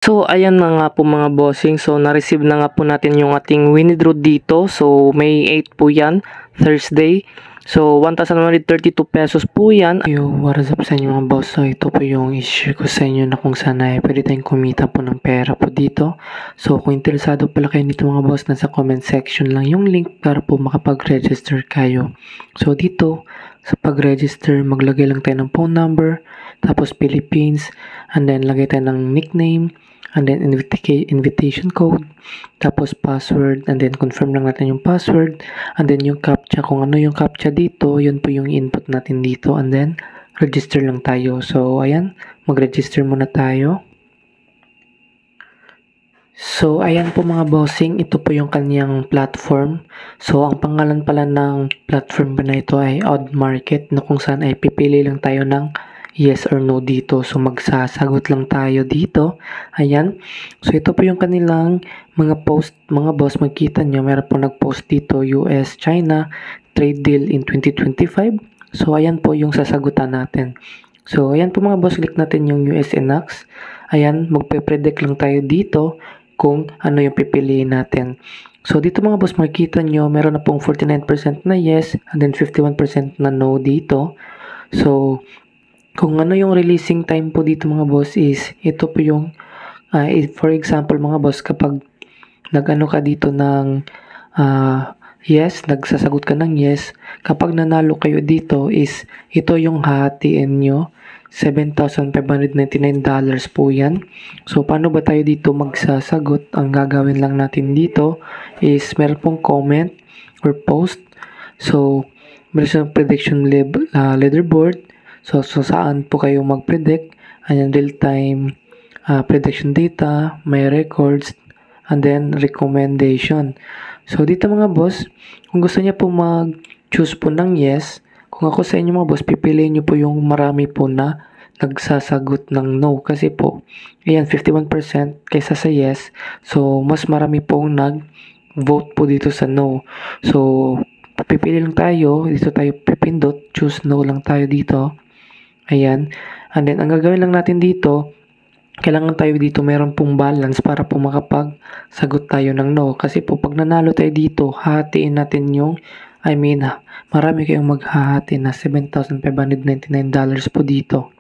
So, ayan na nga po mga bossing. So, na-receive na nga po natin yung ating withdraw dito. So, May 8 po yan, Thursday. So, 1,132 pesos po yan. Yo, what is up sa inyo mga boss? So, ito po yung i-share ko sa inyo na kung saan ay pwede tayong kumita po ng pera po dito. So, kung interesado pala kayo nito mga boss, nasa comment section lang yung link para po makapag-register kayo. So, dito, sa pag-register, maglagay lang tayo ng phone number, tapos Philippines, and then lagay tayo ng nickname, and then invitation code, tapos password, and then confirm lang natin yung password, and then yung captcha. Kung ano yung captcha dito, yun po yung input natin dito, and then register lang tayo. So, ayan, mag-register muna tayo. So, ayan po mga bossing, ito po yung kanyang platform. So, ang pangalan pala ng platform na ito ay Odd Market, na kung saan ay pipili lang tayo ng yes or no dito. So, magsasagot lang tayo dito. Ayan. So, ito po yung kanilang mga post, mga boss. Magkita nyo, meron po nag-post dito, US-China trade deal in 2025. So, ayan po yung sasagutan natin. So, ayan po mga boss, click natin yung USNX. Ayan, magpe-predict lang tayo dito kung ano yung pipiliin natin. So, dito mga boss, makikita nyo, meron na pong 49% na yes, and then 51% na no dito. So, kung ano yung releasing time po dito mga boss is, ito po yung, for example mga boss, kapag nag-ano ka dito ng yes, nagsasagot ka ng yes, kapag nanalo kayo dito is, ito yung hahatiin nyo, $7,599 po yan. So, paano ba tayo dito magsasagot? Ang gagawin lang natin dito is meron pong comment or post. So, meron siyang prediction leaderboard. So, saan po kayo mag-predict? Ayan, real-time prediction data, may records, and then recommendation. So, dito mga boss, kung gusto niya po mag-choose po ng yes, kung ako sa inyo mga boss, pipiliin nyo po yung marami po na nagsasagot ng no. Kasi po, ayan, 51% kaysa sa yes. So, mas marami pong nag-vote po dito sa no. So, pipili lang tayo. Dito tayo pipindot. Choose no lang tayo dito. Ayan. And then, ang gagawin lang natin dito, kailangan tayo dito meron pong balance para po makapag-sagot tayo ng no. Kasi po, pag nanalo tayo dito, hatiin natin yung marami kayong maghahati na $7,599 po dito.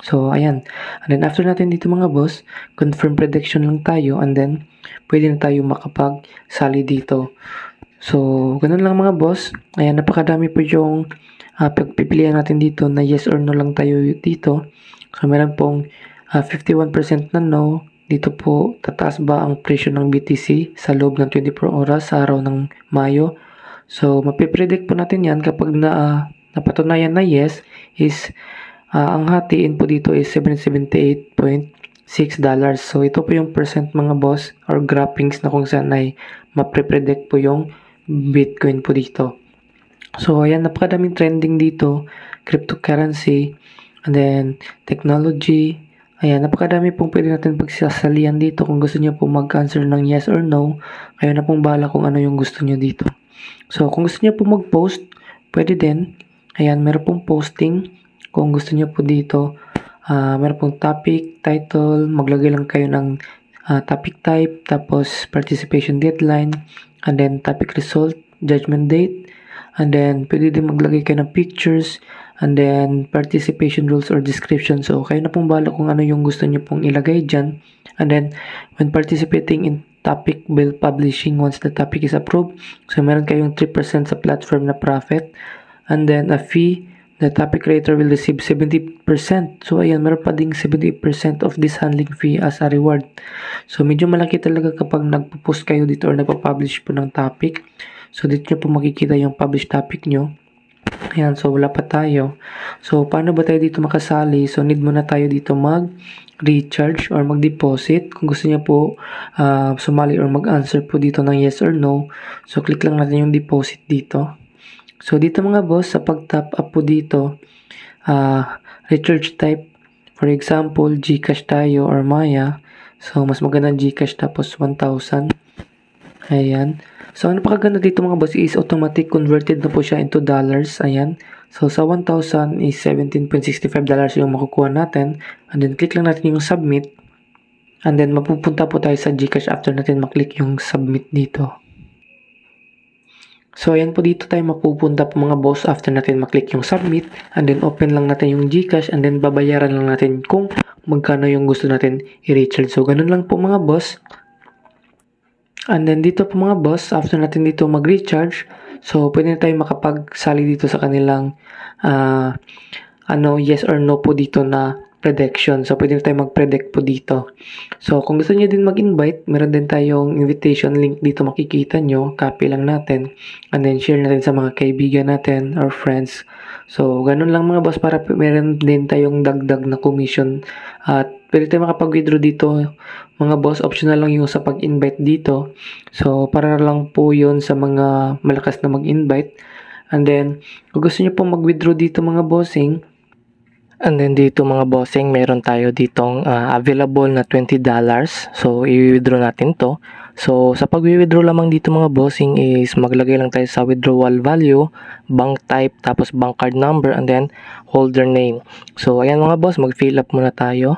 So, ayan. And then, after natin dito mga boss, confirm prediction lang tayo, and then, pwede na tayo makapag-sali dito. So, ganun lang mga boss. Ayan, napakadami po yung pagpipilian natin dito na yes or no lang tayo dito. So, meron pong 51% na no. Dito po, tataas ba ang presyo ng BTC sa loob ng 24 oras sa araw ng Mayo? So, mapipredict po natin yan kapag napatunayan na yes is ang hatiin po dito is $778.6. So, ito po yung percent mga boss or groupings na kung saan ay mapipredict po yung Bitcoin po dito. So, ayan, napakadaming trending dito. Cryptocurrency, and then technology. Ayan, napakadami pong pwede natin pagsasalian dito. Kung gusto niyo po mag-answer ng yes or no, kayo na pong bahala kung ano yung gusto niyo dito. So, kung gusto niyo po mag-post, pwede din. Ayan, meron pong posting. Kung gusto niyo po dito, meron pong topic, title, maglagay lang kayo ng topic type, tapos participation deadline, and then topic result, judgment date, and then pwede din maglagay kayo ng pictures, and then participation rules or description. So, kayo na pong bahala kung ano yung gusto niyo pong ilagay dyan. And then, when participating in topic bill publishing, once the topic is approved, so meron kayong 3% sa platform na profit, and then a fee, the topic creator will receive 70%. So, ayan, meron pa ding 70% of this handling fee as a reward. So, medyo malaki talaga kapag nagpo-post kayo dito or nagpa-publish po ng topic. So, dito nyo po makikita yung publish topic nyo. Ayan, so wala pa tayo. So, paano ba tayo dito makasali? So, need muna tayo dito mag-recharge or mag-deposit. Kung gusto niya po sumali or mag-answer po dito ng yes or no. So, click lang natin yung deposit dito. So, dito mga boss, sa pag-top up po dito, recharge type. For example, GCash tayo or Maya. So, mas maganda GCash tapos 1,000. Ayan. So, ang napakaganda dito mga boss is automatic converted na po siya into dollars. Ayan. So, sa 1,000 is $17.65 yung makukuha natin. And then, click lang natin yung submit. And then mapupunta po tayo sa GCash after natin maklik yung submit dito. So ayan po, dito tayo mapupunta po mga boss after natin maklik yung submit. And then open lang natin yung GCash and then babayaran lang natin kung magkano yung gusto natin i-recharge. So ganun lang po mga boss. And then dito po mga boss, after natin dito mag-recharge, so pwede na tayo makapagsali dito sa kanilang yes or no po dito na prediction. So pwede na tayo mag-predict po dito. So kung gusto niyo din mag-invite, meron din tayong invitation link dito, makikita nyo, copy lang natin and then share natin sa mga kaibigan natin or friends. So ganun lang mga boss, para meron din tayong dagdag na commission at pwede tayo makapag-withdraw dito mga boss. Optional lang yung sa pag-invite dito. So para lang po yun sa mga malakas na mag-invite. And then kung gusto niyo po mag-withdraw dito mga bossing, and then dito mga bossing, meron tayo ditong available na $20. So i-withdraw natin to. So sa pag-withdraw lamang dito mga bossing is maglagay lang tayo sa withdrawal value, bank type, tapos bank card number, and then holder name. So ayan mga boss, mag-fill up muna tayo.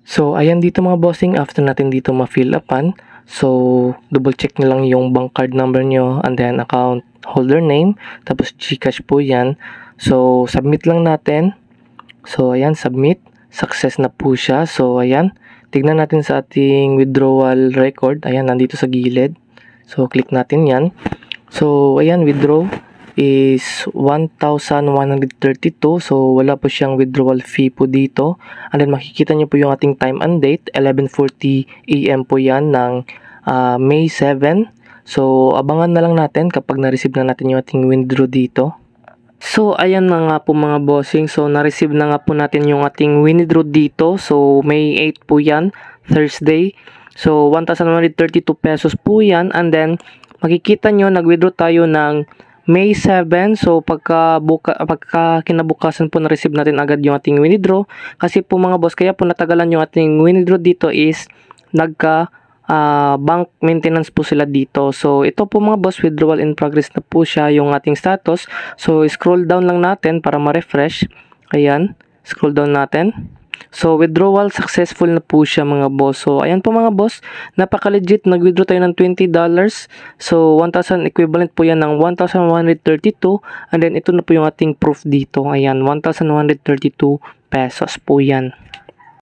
So ayan dito mga bossing, after natin dito ma-fill upan, so double check nyo lang yung bank card number nyo and then account holder name, tapos GCash po yan. So submit lang natin. So ayan, submit, success na po siya. So ayan, tignan natin sa ating withdrawal record. Ayan, nandito sa gilid. So click natin yan. So ayan, withdraw is 1,132. So wala po siyang withdrawal fee po dito. And then makikita nyo po yung ating time and date, 11:40 AM po yan ng May 7. So abangan na lang natin kapag na-receive na natin yung ating withdraw dito. So ayan na nga po mga bossing, so na-receive na nga po natin yung ating withdraw dito. So May 8 po yan, Thursday. So 1,132 pesos po yan. And then makikita nyo, nag-withdraw tayo ng May 7. So pagka kinabukasan po na-receive natin agad yung ating withdraw. Kasi po mga boss, kaya po natagalan yung ating withdraw dito is bank maintenance po sila dito. So ito po mga boss, withdrawal in progress na po siya yung ating status. So scroll down lang natin para ma-refresh. Ayan, scroll down natin. So withdrawal successful na po siya mga boss. So ayan po mga boss, napaka-legit, nag-withdraw tayo ng $20. So 1,000 equivalent po yan ng 1,132. And then ito na po yung ating proof dito. Ayan, 1,132 pesos po yan.